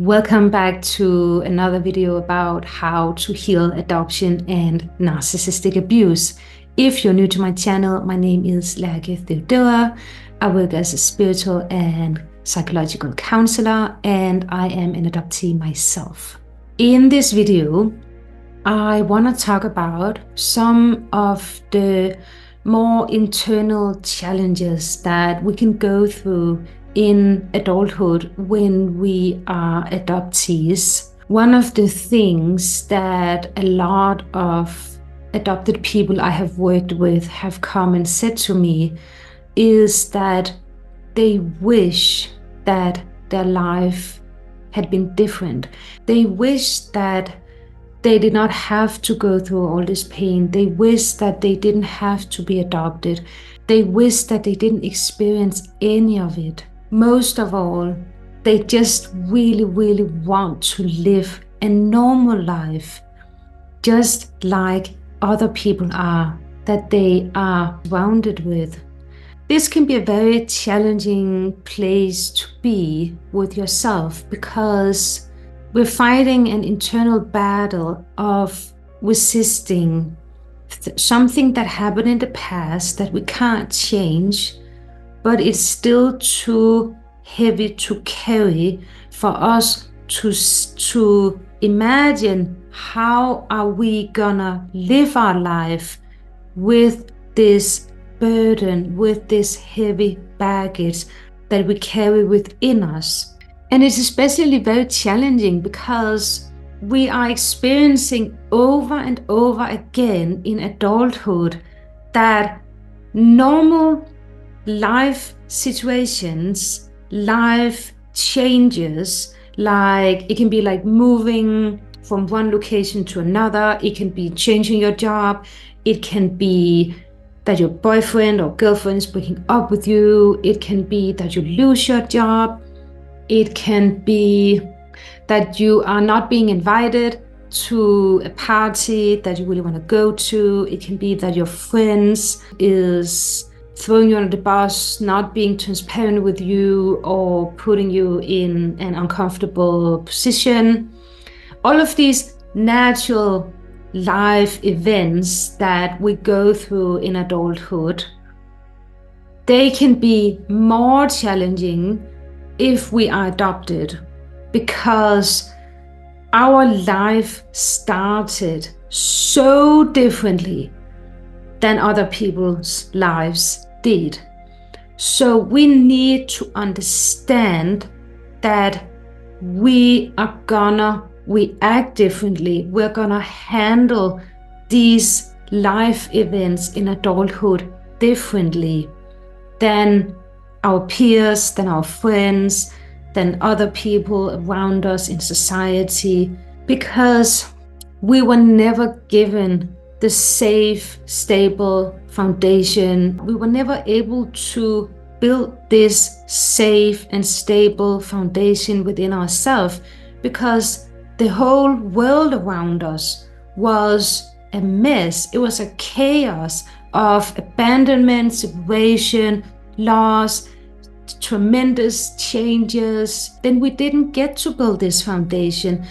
Welcome back to another video about how to heal adoption and narcissistic abuse. If you're new to my channel, my name is Theodora. I work as a spiritual and psychological counselor, and I am an adoptee myself. In this video, I want to talk about some of the more internal challenges that we can go through in adulthood when we are adoptees. One of the things that a lot of adopted people I have worked with have come and said to me is that they wish that their life had been different. They wish that they did not have to go through all this pain. They wish that they didn't have to be adopted. They wish that they didn't experience any of it. Most of all, they just really want to live a normal life, just like other people are, that they are surrounded with. This can be a very challenging place to be with yourself because we're fighting an internal battle of resisting something that happened in the past that we can't change, but it's still too heavy to carry for us to imagine how are we gonna live our life with this burden, with this heavy baggage that we carry within us. And it's especially very challenging because we are experiencing over and over again in adulthood that normal life situations, life changes, like it can be like moving from one location to another, it can be changing your job, it can be that your boyfriend or girlfriend is breaking up with you, it can be that you lose your job, it can be that you are not being invited to a party that you really want to go to, it can be that your friends is throwing you under the bus, not being transparent with you, or putting you in an uncomfortable position. All of these natural life events that we go through in adulthood, they can be more challenging if we are adopted because our life started so differently than other people's lives did. So we need to understand that we are gonna react differently. We're gonna handle these life events in adulthood differently than our peers, than our friends, than other people around us in society, because we were never given the safe, stable foundation. We were never able to build this safe and stable foundation within ourselves because the whole world around us was a mess. It was a chaos of abandonment, separation, loss, tremendous changes. Then we didn't get to build this foundation.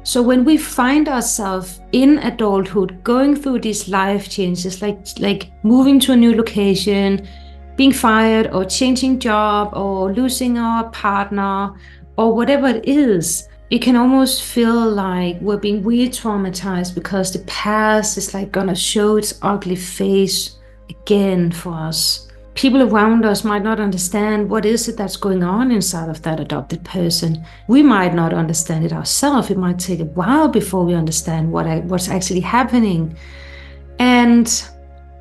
So when we find ourselves in adulthood going through these life changes, like moving to a new location, being fired or changing job or losing our partner or whatever it is, it can almost feel like we're being re-traumatized because the past is like gonna show its ugly face again for us. People around us might not understand what is it that's going on inside of that adopted person. We might not understand it ourselves. It might take a while before we understand what's actually happening. And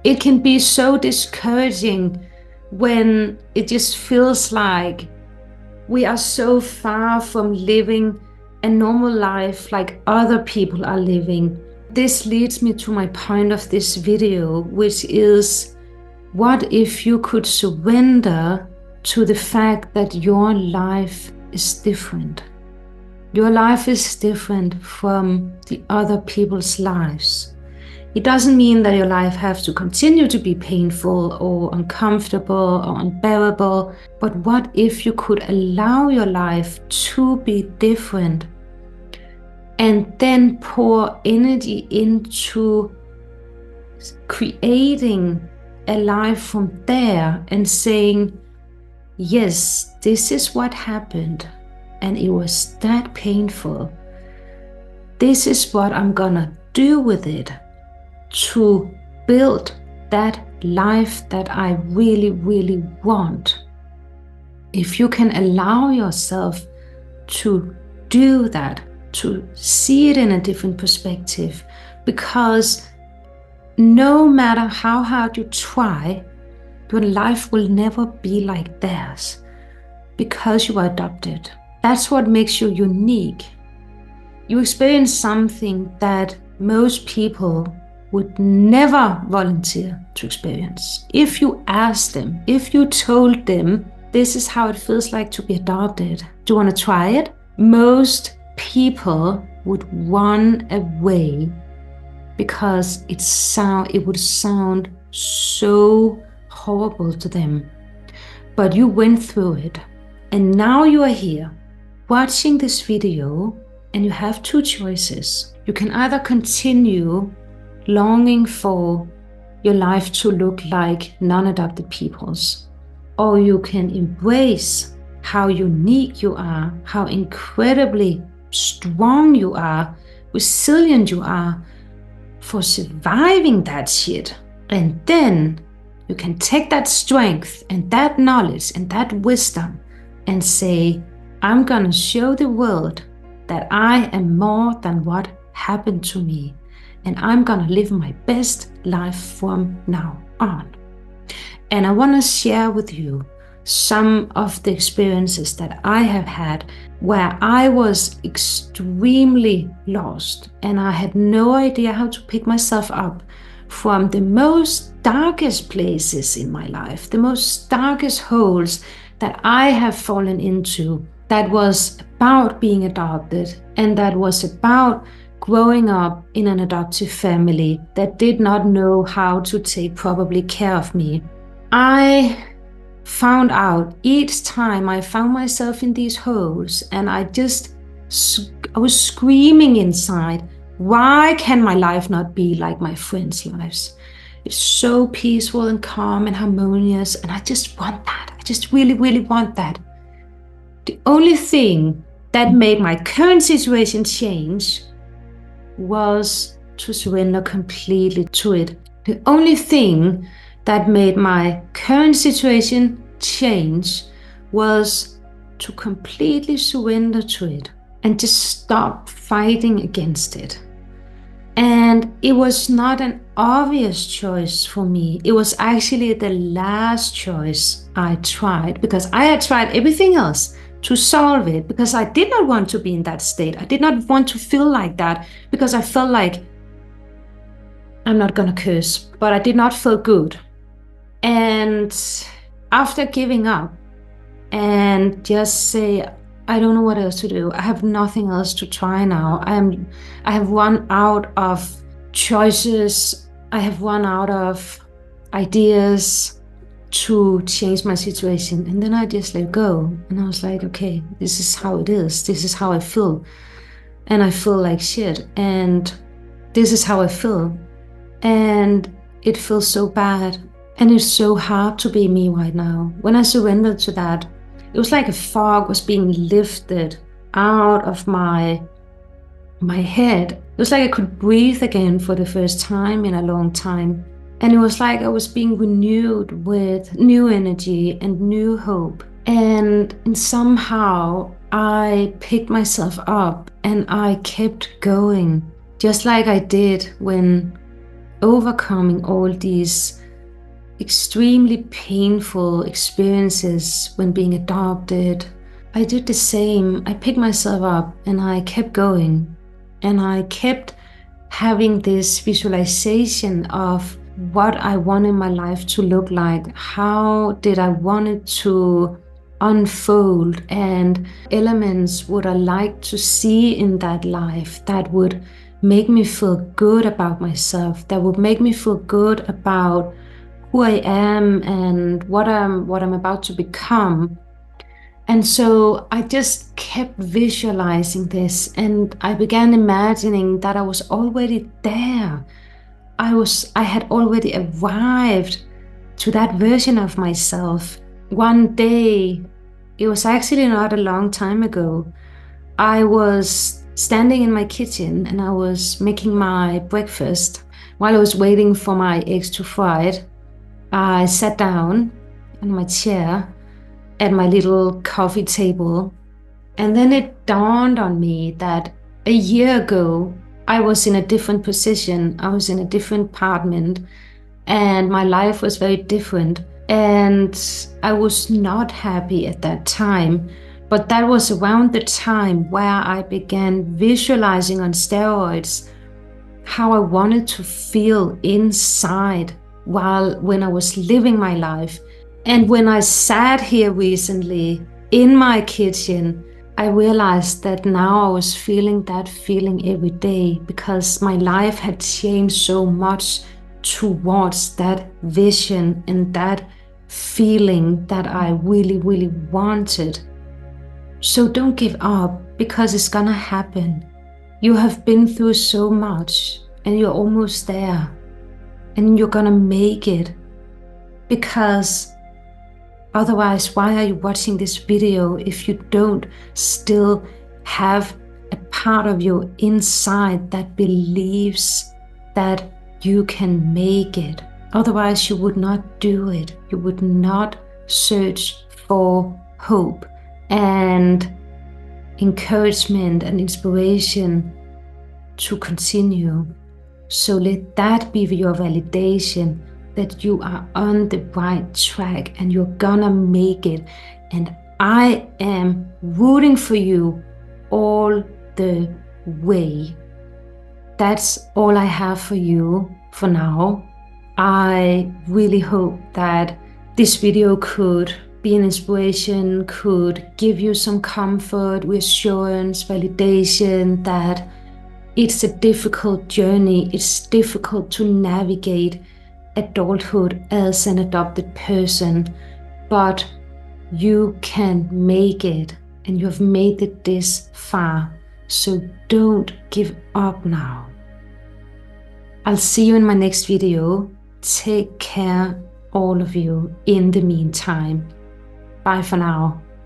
it can be so discouraging when it just feels like we are so far from living a normal life like other people are living. This leads me to my point of this video, which is, what if you could surrender to the fact that your life is different? Your life is different from the other people's lives. It doesn't mean that your life has to continue to be painful or uncomfortable or unbearable, but what if you could allow your life to be different and then pour energy into creating a life from there and saying, yes, this is what happened and it was that painful. This is what I'm gonna do with it to build that life that I really, really want. If you can allow yourself to do that, to see it in a different perspective, because no matter how hard you try, your life will never be like theirs because you are adopted. That's what makes you unique. You experience something that most people would never volunteer to experience. If you asked them, if you told them, this is how it feels like to be adopted, do you want to try it? Most people would run away because it would sound so horrible to them. But you went through it, and now you are here watching this video, and you have two choices. You can either continue longing for your life to look like non-adopted people's, or you can embrace how unique you are, how incredibly strong you are, resilient you are for surviving that shit. And then you can take that strength and that knowledge and that wisdom and say, I'm gonna show the world that I am more than what happened to me, and I'm gonna live my best life from now on. And I wanna share with you some of the experiences that I have had where I was extremely lost and I had no idea how to pick myself up from the most darkest places in my life, the most darkest holes that I have fallen into, that was about being adopted and that was about growing up in an adoptive family that did not know how to take properly care of me. I found out each time I found myself in these holes, and I was screaming inside, why can my life not be like my friends' lives? It's so peaceful and calm and harmonious, and I just want that. I just really, really want that. The only thing that made my current situation change was to surrender completely to it. The only thing that made my current situation change was to completely surrender to it and just stop fighting against it. And it was not an obvious choice for me. It was actually the last choice I tried, because I had tried everything else to solve it, because I did not want to be in that state. I did not want to feel like that, because I felt like, I'm not gonna curse, but I did not feel good. And after giving up and just say, I don't know what else to do, I have nothing else to try now. I have run out of choices. I have run out of ideas to change my situation. And then I just let go. And I was like, okay, this is how it is. This is how I feel. And I feel like shit. And this is how I feel. And it feels so bad. And it's so hard to be me right now. When I surrendered to that, it was like a fog was being lifted out of my head. It was like I could breathe again for the first time in a long time. And it was like I was being renewed with new energy and new hope. And somehow I picked myself up and I kept going, just like I did when overcoming all these extremely painful experiences when being adopted. I did the same. I picked myself up and I kept going. And I kept having this visualization of what I wanted my life to look like. How did I want it to unfold, and elements would I like to see in that life that would make me feel good about myself, that would make me feel good about who I am and what I'm about to become. And so I just kept visualizing this, and I began imagining that I was already there. I had already arrived to that version of myself. One day, it was actually not a long time ago, I was standing in my kitchen and I was making my breakfast. While I was waiting for my eggs to fry, I sat down in my chair at my little coffee table. And then it dawned on me that a year ago, I was in a different position. I was in a different apartment, and my life was very different. And I was not happy at that time. But that was around the time where I began visualizing on steroids how I wanted to feel inside when I was living my life. And when I sat here recently in my kitchen, I realized that now I was feeling that feeling every day because my life had changed so much towards that vision and that feeling that I really, really wanted. So don't give up, because it's gonna happen. You have been through so much and you're almost there, and you're gonna make it. Because otherwise, why are you watching this video if you don't still have a part of you inside that believes that you can make it? Otherwise, you would not do it. You would not search for hope and encouragement and inspiration to continue. So let that be your validation that you are on the right track and you're gonna make it. And I am rooting for you all the way. That's all I have for you for now. I really hope that this video could be an inspiration, could give you some comfort, reassurance, validation that it's a difficult journey. It's difficult to navigate adulthood as an adopted person, but you can make it, and you have made it this far. So don't give up now. I'll see you in my next video. Take care, all of you, in the meantime. Bye for now.